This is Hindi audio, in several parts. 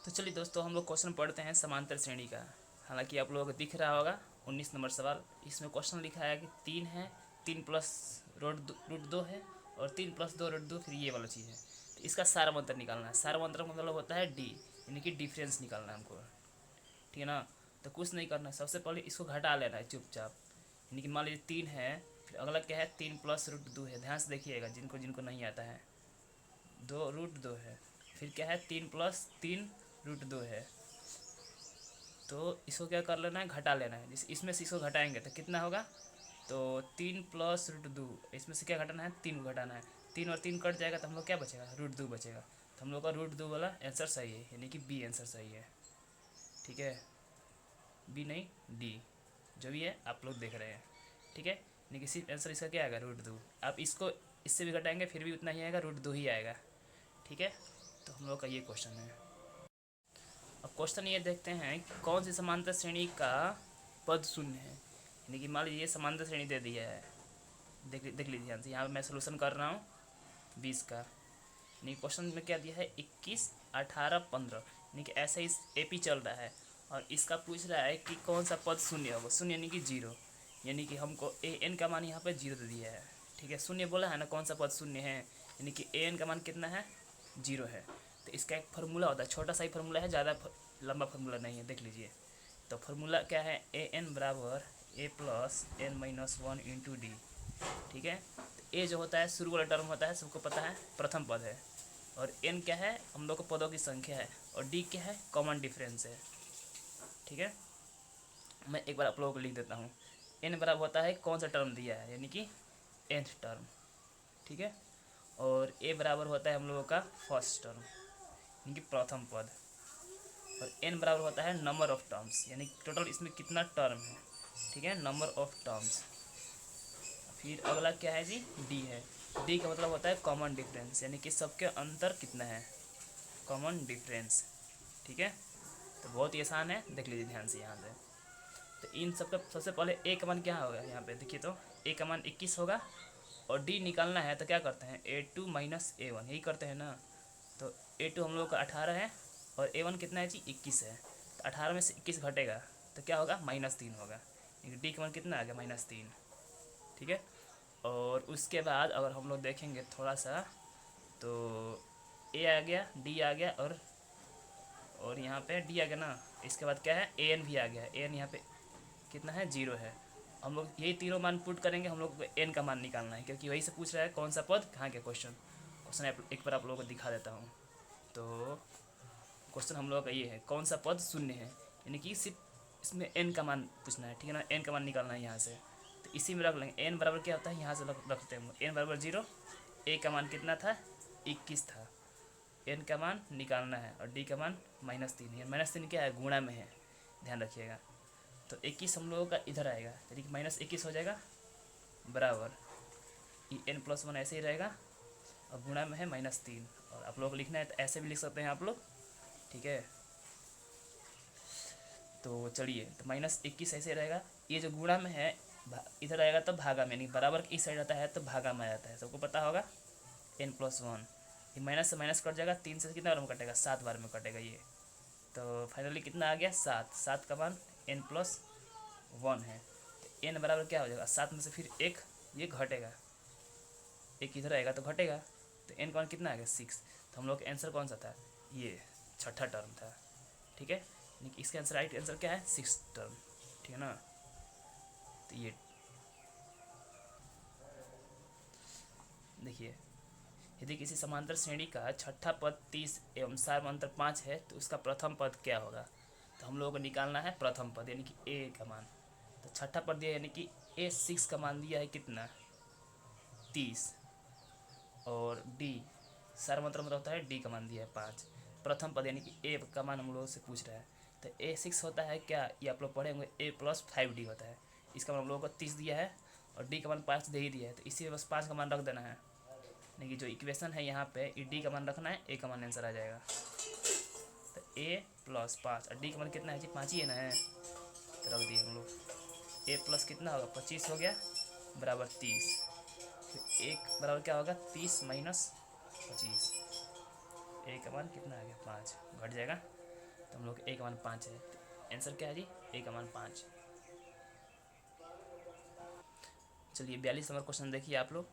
तो चलिए दोस्तों, हम लोग क्वेश्चन पढ़ते हैं समांतर श्रेणी का। हालांकि आप लोगों को दिख रहा होगा 19 नंबर सवाल। इसमें क्वेश्चन लिखा है कि 3 है, 3 प्लस रूट दो है, और 3 प्लस 2 रूट 2, फिर ये वाला चीज़ है। तो इसका सार मंत्र निकालना है। सार मंत्र का मतलब होता है डी, यानी कि डिफरेंस निकालना है हमको। ठीक है ना। तो कुछ नहीं करना है, सबसे पहले इसको घटा लेना है चुपचाप। यानी कि मान लीजिए 3 है, फिर अगला क्या है 3 प्लस रूट 2 है। ध्यान से देखिएगा, जिनको जिनको नहीं आता है। 2 रूट 2 है, फिर क्या है 3 प्लस 3 रूट 2 है। तो इसको क्या कर लेना है, घटा लेना है। जिस इसमें से इसको घटाएंगे तो कितना होगा, तो 3 प्लस रूट 2, इसमें से क्या घटाना है, 3 को घटाना है। 3 और 3 कट जाएगा तो हम लोग क्या बचेगा, रूट 2 बचेगा। तो हम लोग का रूट 2 वाला आंसर सही है, यानी कि बी आंसर सही है। ठीक है, बी नहीं डी, जो भी है आप लोग देख रहे हैं। ठीक है, यानी कि सिर्फ आंसर इसका क्या आएगा, रूट 2। आप इसको इससे भी घटाएंगे फिर भी उतना ही आएगा, रूट 2 ही आएगा। ठीक है, तो हम लोग का ये क्वेश्चन है। अब क्वेश्चन ये देखते हैं, कौन सी समांतर श्रेणी का पद शून्य है। यानी कि मान लीजिए ये समांतर श्रेणी दे दिया है। देख लीजिए ध्यान से, यहाँ पे मैं सोल्यूशन कर रहा हूँ 20 का। यानी क्वेश्चन में क्या दिया है, 21, 18, 15। यानी कि ऐसे ही एपी चल रहा है, और इसका पूछ रहा है कि कौन सा पद शून्य होगा। शून्य यानी कि जीरो, यानी कि हमको ए एन का मान यहाँ पे जीरो दे दिया है। ठीक है, शून्य बोला है ना, कौन सा पद शून्य है, यानी कि ए एन का मान कितना है, जीरो है। तो इसका एक फार्मूला होता है, छोटा सा ही फार्मूला है, ज़्यादा लंबा फार्मूला नहीं है, देख लीजिए। तो फार्मूला क्या है, ए एन बराबर A plus N minus 1 into D. ठीक है, तो ए जो होता है शुरू वाला टर्म होता है, सबको पता है, प्रथम पद है। और एन क्या है, हम लोग को पदों की संख्या है। और डी क्या है, कॉमन डिफरेंस है। ठीक है, मैं एक बार आप लोगों को लिख देता हूँ। एन बराबर होता है कौन सा टर्म दिया है, यानी कि nth टर्म। ठीक है, और ए बराबर होता है हम लोगों का फर्स्ट टर्म, यानी कि प्रथम पद। और एन बराबर होता है नंबर ऑफ टर्म्स, यानी टोटल इसमें कितना टर्म है। ठीक है, नंबर ऑफ टर्म्स। फिर अगला क्या है जी, डी है। डी का मतलब होता है कॉमन डिफरेंस, यानी कि सबके अंतर कितना है, कॉमन डिफरेंस। ठीक है, तो बहुत ही आसान है, देख लीजिए ध्यान से यहाँ से। तो इन सब का सबसे पहले ए का मान क्या होगा, यहाँ पे देखिए तो ए का मान 21 होगा। और डी निकालना है तो क्या करते हैं, A2 माइनस A1, यही करते हैं ना। तो A2 हम लोग का 18 है, और A1 कितना है जी, 21 है। तो 18 में से 21 घटेगा तो क्या होगा, -3 होगा। डी का मान कितना आ गया, -3। ठीक है, और उसके बाद अगर हम लोग देखेंगे थोड़ा सा, तो ए आ गया, डी आ गया, और यहाँ पे डी आ गया ना। इसके बाद क्या है, ए एन भी आ गया। ए एन यहाँ पे कितना है, 0 है। हम लोग यही तीनों मान पुट करेंगे, हम लोग को एन का मान निकालना है, क्योंकि वही से पूछ रहा है कौन सा पद कहाँ के। क्वेश्चन एक बार आप लोगों को दिखा देता हूँ। तो क्वेश्चन हम लोगों का ये है, कौन सा पद शून्य है, यानी कि सिर्फ इसमें एन का मान पूछना है। ठीक है ना, एन का मान निकालना है यहाँ से। तो इसी में रख लेंगे, एन बराबर क्या होता है, यहाँ से रखते हैं एन बराबर 0। ए का मान कितना था, 21 था। एन का मान निकालना है, और डी का मान -3 है। -3 क्या है, गुणा में है, ध्यान रखिएगा। तो 21 हम लोगों का इधर आएगा, यानी कि -21 हो जाएगा, बराबर ई एन प्लस 1 ऐसे ही रहेगा, और गुणा में है -3। और आप लोग को लिखना है तो ऐसे भी लिख सकते हैं आप लोग। ठीक है, तो चलिए, तो -21 ऐसे रहेगा। ये जो गुणा में है इधर आएगा तो भागा में, यानी बराबर इस साइड आता है तो भागा में आ जाता है, सबको पता होगा। n+1, ये माइनस से माइनस कट जाएगा, 3 से कितना बार में कटेगा, 7 बार में कटेगा ये। तो फाइनली कितना आ गया, 7। 7 का मान n+1 है। तो n बराबर क्या हो जाएगा, 7 में से फिर एक ये घटेगा, एक इधर आएगा तो घटेगा। तो n का मान कितना आ गया, 6। तो हम लोग का आंसर कौन सा था, ये छठा टर्म था। ठीक है, यानी कि इसका आंसर, राइट आंसर क्या है, 6 टर्म। ठीक है ना। तो ये देखिए, यदि किसी समांतर श्रेणी का छठा पद 30 एवं सार मंत्र 5 है तो उसका प्रथम पद क्या होगा। तो हम लोगों को निकालना है प्रथम पद, यानी कि ए का मान। तो छठा पद दिया, यानी कि A6 का मान दिया है कितना, 30। और डी सार मंत्र मतलब होता है डी का मान दिया है 5। प्रथम पद यानी कि ए का मान हम लोगों से पूछ रहा है। तो A6 होता है क्या, ये आप लोग पढ़े होंगे, A+5D होता है। इसका मान हम लोगों को 30 दिया है, और डी का मान 5 दे ही दिया है, तो इसी में बस 5 का मान रख देना है। यानी कि जो इक्वेशन है यहाँ पे, डी का मान रखना है, ए का मान आंसर आ जाएगा। तो A+5, और डी का मान कितना है जी, 5 ही है ना, है तो रख दिए हम लोग। ए प्लस कितना होगा, 25 हो गया, बराबर 30। फिर एक बराबर क्या होगा, 30 - 25। ए का मान कितना आ गया, 5, घट जाएगा। तो हम लोग a का मान 5 है। तो आंसर क्या है जी? a का मान 5। चलिए 42 नंबर क्वेश्चन देखिए आप लोग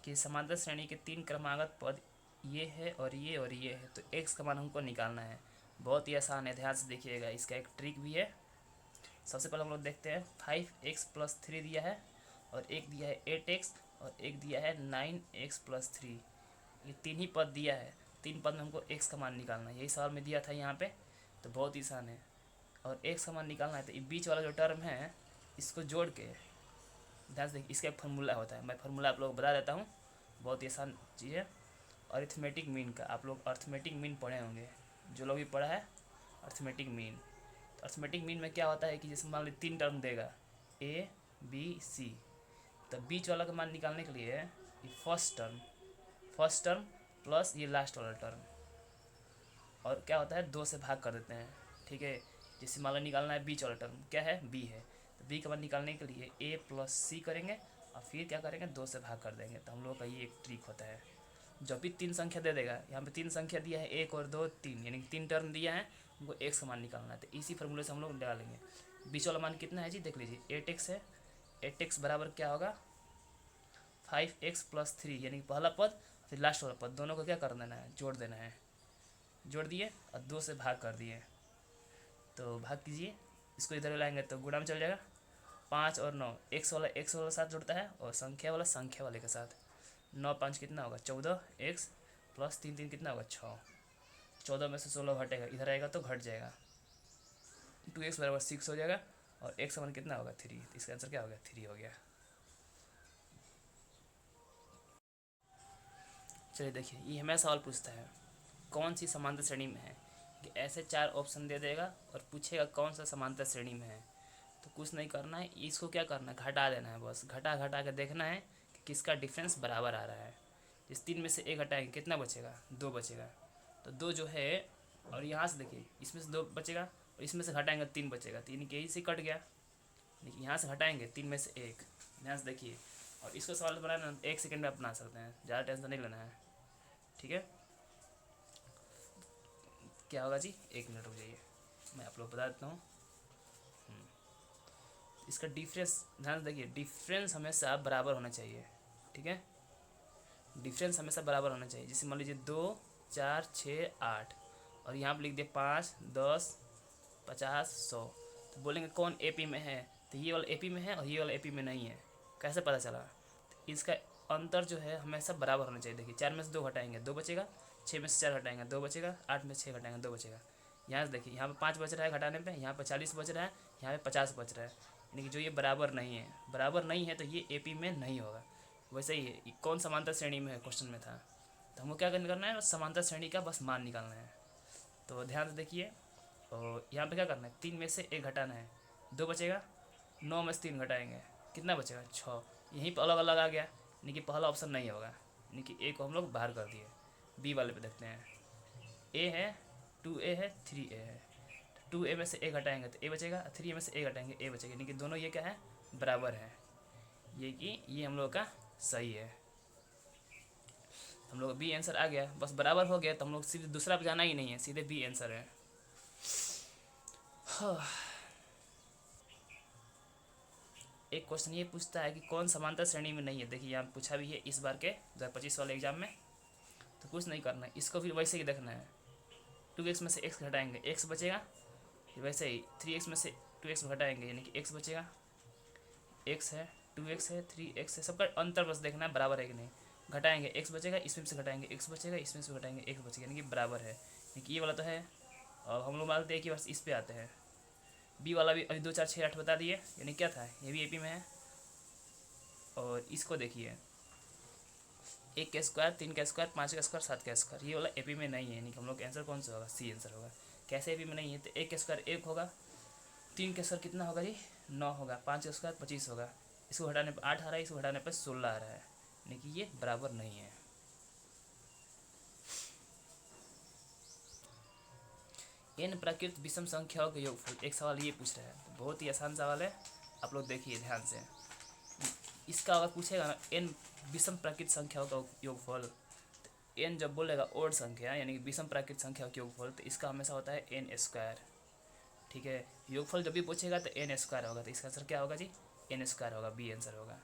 कि समांतर श्रेणी के 3 क्रमागत पद ये है और ये है, तो x का मान हमको निकालना है। बहुत ही आसान है, ध्यान से देखिएगा, इसका एक ट्रिक भी है। सबसे पहले हम लोग देखते हैं 5x+3 दिया है और एक दिया है 8x और एक दिया है 9x+3। ये तीन ही पद दिया है, तीन पद में हमको x का मान निकालना है। यही सवाल में दिया था यहाँ पे, तो बहुत ही आसान है। और x का मान निकालना है तो ये बीच वाला जो टर्म है इसको जोड़ के, ध्यान से देखिए, इसका एक फार्मूला होता है। मैं फार्मूला आप लोग बता देता हूँ, बहुत ही आसान चीज़ है। अरिथमेटिक मीन का आप लोग अरिथमेटिक मीन पढ़े होंगे, जो लोग भी पढ़ा है अरिथमेटिक मीन। अरिथमेटिक मीन में क्या होता है कि जैसे मान लीजिए 3 टर्म देगा ए बी सी, तो बीच वाला का मान निकालने के लिए ये फर्स्ट टर्म प्लस ये लास्ट वाला टर्म, और क्या होता है 2 से भाग कर देते हैं। ठीक है, जैसे मान लो निकालना है बीच वाला टर्म क्या है बी है, तो बी का मान निकालने के लिए a+c करेंगे और फिर क्या करेंगे 2 से भाग कर देंगे। तो हम लोग का ये एक ट्रिक होता है। जब भी 3 संख्या दे देगा, यहाँ पे 3 संख्या दिया है 1 और 2 3, यानी कि 3 टर्म दिया है, हमको x का मान निकालना है। तो इसी फार्मूले से हम लोग निकालेंगे। बीच वाला मान कितना है जी? देख लीजिए 8x है, 8x बराबर क्या होगा 5x+3, यानी कि पहला पद फिर लास्ट वाला पद, दोनों को क्या कर देना है? जोड़ देना है। जोड़ दिए और 2 से भाग कर दिए, तो भाग कीजिए, इसको इधर लाएंगे तो गुणा में चल जाएगा। 5 और 9, x वाला साथ जुड़ता है और संख्या वाले के साथ। 9 5 कितना होगा 14, x प्लस 3 3 कितना होगा 6। 14 में से 16 घटेगा, इधर आएगा तो घट जाएगा, 2x बराबर 6 हो जाएगा और x का मान कितना होगा 3। तो इसका आंसर क्या हो गया? 3 हो गया। चलिए देखिए, ये हमें सवाल पूछता है कौन सी समांतर श्रेणी में है, कि ऐसे 4 ऑप्शन दे देगा और पूछेगा कौन सा समांतर श्रेणी में है। तो कुछ नहीं करना है, इसको क्या करना है? घटा देना है। बस घटा घटा के देखना है कि किसका डिफरेंस बराबर आ रहा है। इस 3 में से 1 घटाएंगे कितना बचेगा? 2 बचेगा। तो 2 जो है, और यहाँ से देखिए इसमें से 2 बचेगा और इसमें से घटाएंगे 3 बचेगा, 3 के ही से कट गया। देखिए यहाँ से घटाएंगे 3 में से 1, ध्यान से देखिए। और इसको सवाल बनाना 1 सेकंड में आप बना सकते हैं, ज़्यादा टेंशन नहीं लेना है। ठीक है, क्या होगा जी? 1 मिनट रुक जाइए, मैं आप लोग बता देता हूँ। इसका डिफरेंस ध्यान से देखिए, डिफरेंस हमेशा बराबर होना चाहिए। ठीक है, डिफरेंस हमेशा बराबर होना चाहिए। जैसे मान लीजिए 2 4 6 8 और यहाँ पर लिख दिए 5 10 50 100, तो बोलेंगे कौन एपी में है? तो ये वाला एपी में है और ये वाला एपी में नहीं है। कैसे पता चला? तो इसका अंतर जो है हमेशा बराबर होना चाहिए। देखिए 4 में से 2 घटाएंगे 2 बचेगा, 6 में से 4 घटाएंगे 2 बचेगा, 8 में से 6 घटाएंगे 2 बचेगा। यहाँ से देखिए यहाँ पे 5 बच रहा है घटाने पे, यहाँ पे 40 बच रहा है, यहाँ पे 50 बच रहा है, यानी कि जो ये बराबर नहीं है तो ये एपी में नहीं होगा। वैसे ही है, कौन समांतर श्रेणी में है क्वेश्चन में था, तो हमको क्या करना है? समांतर श्रेणी का बस मान निकालना है। तो ध्यान से देखिए, और यहाँ पे क्या करना है? 3 में से 1 घटाना है, 2 बचेगा, 9 में से 3 घटाएंगे कितना बचेगा? 6। यहीं पर अलग अलग आ गया, यानी कि पहला ऑप्शन नहीं होगा, यानी कि ए को हम लोग बाहर कर दिए। बी वाले पे देखते हैं, ए है 2a है 3a है, 2a में से a घटाएंगे तो a बचेगा, 3a में से a घटाएंगे a बचेगा, यानी कि दोनों ये क्या है? बराबर है। ये कि ये हम लोग का सही है। हम लोग बी आंसर आ गया, बस बराबर हो गया तो हम लोग सीधे दूसरा पे जाना ही नहीं है, सीधे बी आंसर है। एक क्वेश्चन ये पूछता है कि कौन समांतर श्रेणी में नहीं है। देखिए यहाँ पूछा भी है इस बार के 2025 वाले एग्जाम में। तो कुछ नहीं करना है, इसको फिर वैसे ही देखना है। 2x में से x घटाएंगे x बचेगा, फिर वैसे ही 3x में से 2x घटाएंगे यानी कि x बचेगा। x है 2x है 3x है, सबका अंतर बस देखना है बराबर है कि नहीं। घटाएंगे x बचेगा, इसमें से घटाएंगे x बचेगा, इसमें से घटाएंगे x बचेगा, यानी कि बराबर है। यानी कि ये वाला तो है, और हम लोग मानते हैं कि बस इस पे आते हैं। बी वाला भी अभी 2 4 6 8 बता दिए, यानी क्या था? ये भी एपी में है। और इसको देखिए 1 का स्क्वायर 3 का स्क्वायर 5 का स्क्वायर 7 का स्क्वायर, ये वाला एपी में नहीं है, यानी कि हम लोग का आंसर कौन सा होगा? सी आंसर होगा। कैसे एपी में नहीं है? तो 1 का स्क्वायर 1 होगा, 3 का स्क्वायर कितना होगा जी? 9 होगा, 5 का स्क्वायर 25 होगा, इसको घटाने पर 8 आ रहा है, इसको घटाने पर 16 आ रहा है, यानी कि ये बराबर नहीं है। n प्राकृत विषम संख्याओं के योगफल, एक सवाल ये पूछ रहा है, बहुत ही आसान सवाल है, आप लोग देखिए ध्यान से। इसका अगर पूछेगा ना n विषम प्राकृत संख्याओं का योगफल, एन जब बोलेगा ओड संख्या यानी कि विषम प्राकृत संख्या का योगफल, तो इसका हमेशा होता है एन स्क्वायर। ठीक है, योगफल जब भी पूछेगा तो एन स्क्वायर होगा, तो इसका आंसर क्या होगा जी, एन स्क्वायर होगा, बी आंसर होगा।